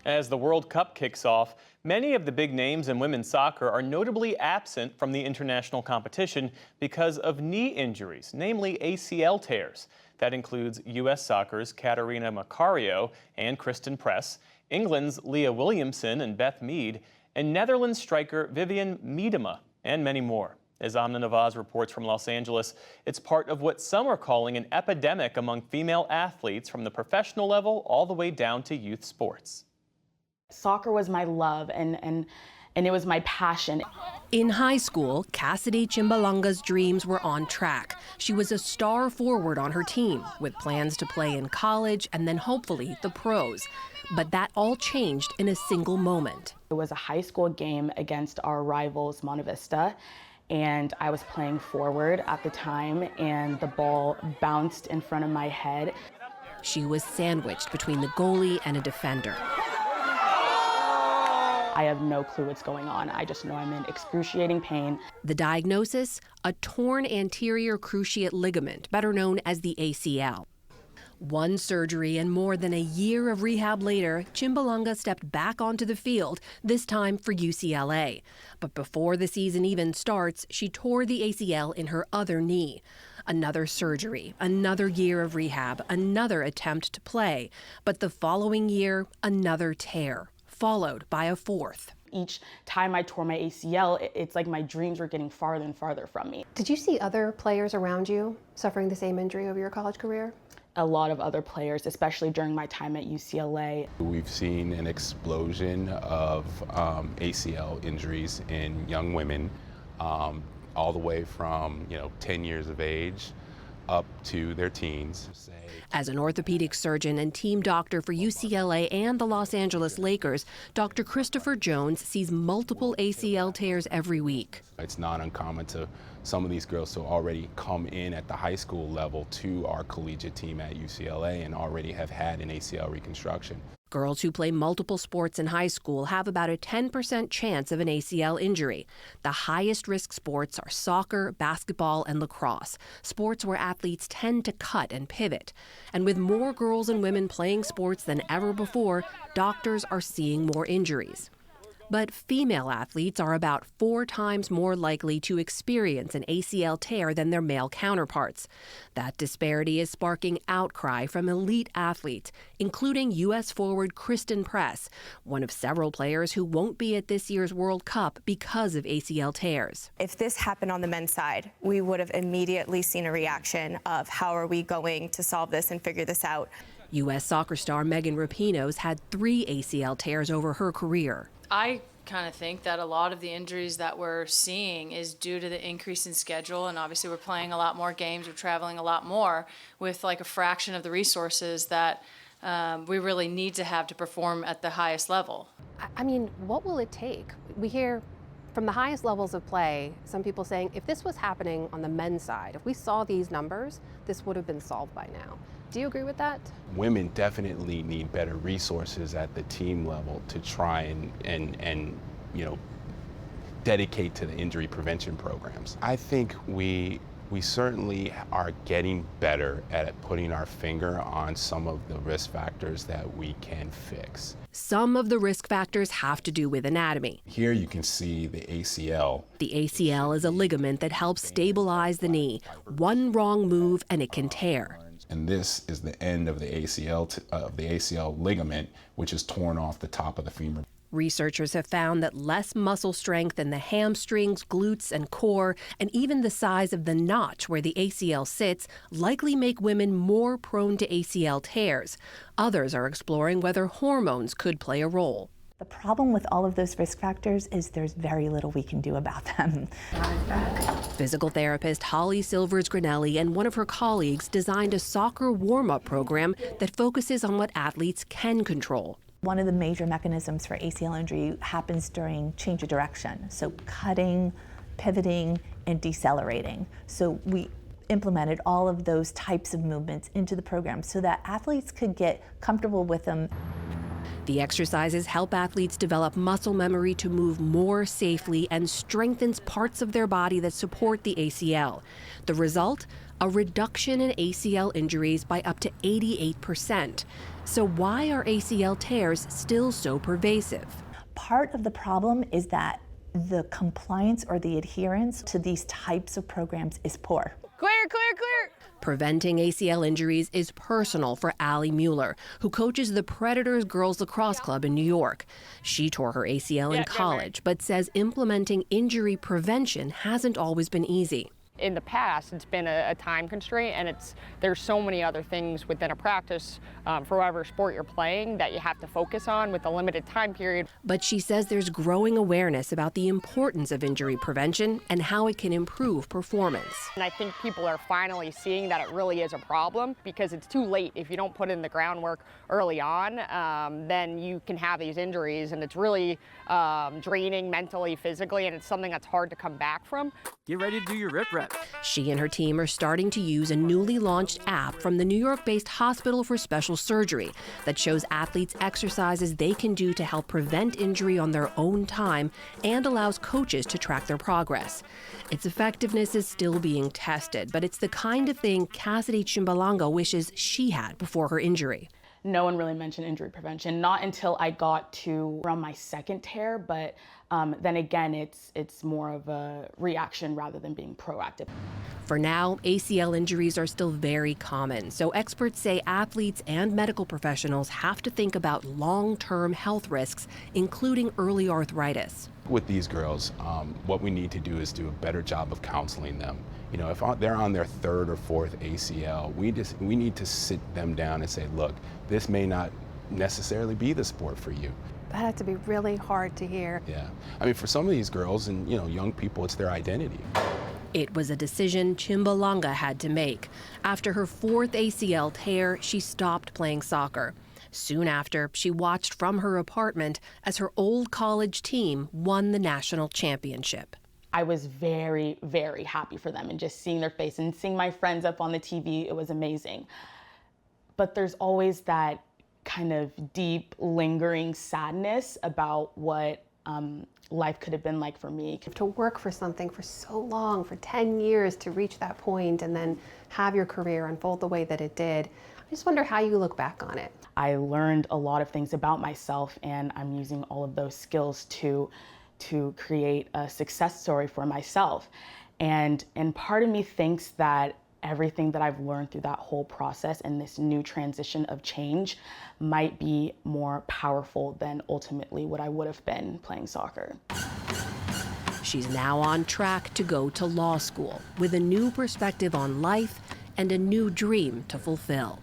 As the World Cup kicks off, many of the big names in women's soccer are notably absent from the international competition because of knee injuries, namely ACL tears. That includes U.S. Soccer's Catarina Macario and Kristen Press, England's Leah Williamson and Beth Mead, and Netherlands striker Vivian Miedema, and many more. As Amna Nawaz reports from Los Angeles, it's part of what some are calling an epidemic among female athletes from the professional level all the way down to youth sports. Soccer was my love and it was my passion. In high school, Cassidy Chimbalanga's dreams were on track. She was a star forward on her team, with plans to play in college and then hopefully the pros. But that all changed in a single moment. It was a high school game against our rivals, Monte Vista, and I was playing forward at the time, and the ball bounced in front of my head. She was sandwiched between the goalie and a defender. I have no clue what's going on. I just know I'm in excruciating pain. The diagnosis? A torn anterior cruciate ligament, better known as the ACL. One surgery and more than a year of rehab later, Chimbalanga stepped back onto the field, this time for UCLA. But before the season even starts, she tore the ACL in her other knee. Another surgery, another year of rehab, another attempt to play. But the following year, another tear, followed by a fourth. Each time I tore my ACL, it's like my dreams were getting farther and farther from me. Did you see other players around you suffering the same injury over your college career? A lot of other players, especially during my time at UCLA. We've seen an explosion of ACL injuries in young women, all the way from 10 years of age up to their teens. As an orthopedic surgeon and team doctor for UCLA and the Los Angeles Lakers, Dr. Christopher Jones sees multiple ACL tears every week. It's not uncommon to some of these girls to already come in at the high school level to our collegiate team at UCLA and already have had an ACL reconstruction. Girls who play multiple sports in high school have about a 10% chance of an ACL injury. The highest risk sports are soccer, basketball, and lacrosse, sports where athletes tend to cut and pivot. And with more girls and women playing sports than ever before, doctors are seeing more injuries. But female athletes are about 4 times more likely to experience an ACL tear than their male counterparts. That disparity is sparking outcry from elite athletes, including U.S. forward Kristen Press, one of several players who won't be at this year's World Cup because of ACL tears. If this happened on the men's side, we would have immediately seen a reaction of how are we going to solve this and figure this out. U.S. soccer star Megan Rapinoe's had 3 ACL tears over her career. I kind of think that a lot of the injuries that we're seeing is due to the increase in schedule, and obviously we're playing a lot more games, we're traveling a lot more with like a fraction of the resources that we really need to have to perform at the highest level. I mean, what will it take? We hear from the highest levels of play, some people saying if this was happening on the men's side, if we saw these numbers, this would have been solved by now. Do you agree with that? Women definitely need better resources at the team level to try and dedicate to the injury prevention programs. I think we certainly are getting better at putting our finger on some of the risk factors that we can fix. Some of the risk factors have to do with anatomy. Here you can see the ACL. The ACL is a ligament that helps stabilize the knee. One wrong move and it can tear. And this is the end of the ACL ligament, which is torn off the top of the femur. Researchers have found that less muscle strength in the hamstrings, glutes, and core, and even the size of the notch where the ACL sits, likely make women more prone to ACL tears. Others are exploring whether hormones could play a role. The problem with all of those risk factors is there's very little we can do about them. Physical therapist Holly Silvers-Granelli and one of her colleagues designed a soccer warm-up program that focuses on what athletes can control. One of the major mechanisms for ACL injury happens during change of direction, so cutting, pivoting, and decelerating. So we implemented all of those types of movements into the program so that athletes could get comfortable with them. The exercises help athletes develop muscle memory to move more safely and strengthens parts of their body that support the ACL. The result? a reduction in ACL injuries by up to 88%. So why are ACL tears still so pervasive? Part of the problem is that the compliance or the adherence to these types of programs is poor. Clear, clear, clear. Preventing ACL injuries is personal for Allie Mueller, who coaches the Predators Girls Lacrosse Club in New York. She tore her ACL in college, but says implementing injury prevention hasn't always been easy. In the past, it's been a time constraint, and there's so many other things within a practice for whatever sport you're playing that you have to focus on with a limited time period. But she says there's growing awareness about the importance of injury prevention and how it can improve performance. And I think people are finally seeing that it really is a problem, because it's too late. If you don't put in the groundwork early on, then you can have these injuries, and it's really draining mentally, physically, and it's something that's hard to come back from. Get ready to do your rip rep. She and her team are starting to use a newly launched app from the New York-based Hospital for Special Surgery that shows athletes exercises they can do to help prevent injury on their own time and allows coaches to track their progress. Its effectiveness is still being tested, but it's the kind of thing Cassidy Chimbalanga wishes she had before her injury. No one really mentioned injury prevention, not until I got to around my second tear, but then again, it's more of a reaction rather than being proactive. For now, ACL injuries are still very common, so experts say athletes and medical professionals have to think about long-term health risks, including early arthritis. With these girls, what we need to do is do a better job of counseling them. You know, if they're on their third or fourth ACL, we need to sit them down and say, look, this may not necessarily be the sport for you. That had to be really hard to hear. Yeah, I mean, for some of these girls and young people, it's their identity. It was a decision Chimbalanga had to make. After her fourth ACL tear, she stopped playing soccer. Soon after, she watched from her apartment as her old college team won the national championship. I was very, very happy for them, and just seeing their face and seeing my friends up on the TV, it was amazing. But there's always that kind of deep, lingering sadness about what life could have been like for me. To work for something for so long, for 10 years, to reach that point and then have your career unfold the way that it did, I just wonder how you look back on it. I learned a lot of things about myself, and I'm using all of those skills to create a success story for myself. And part of me thinks that everything that I've learned through that whole process and this new transition of change might be more powerful than ultimately what I would have been playing soccer. She's now on track to go to law school with a new perspective on life and a new dream to fulfill.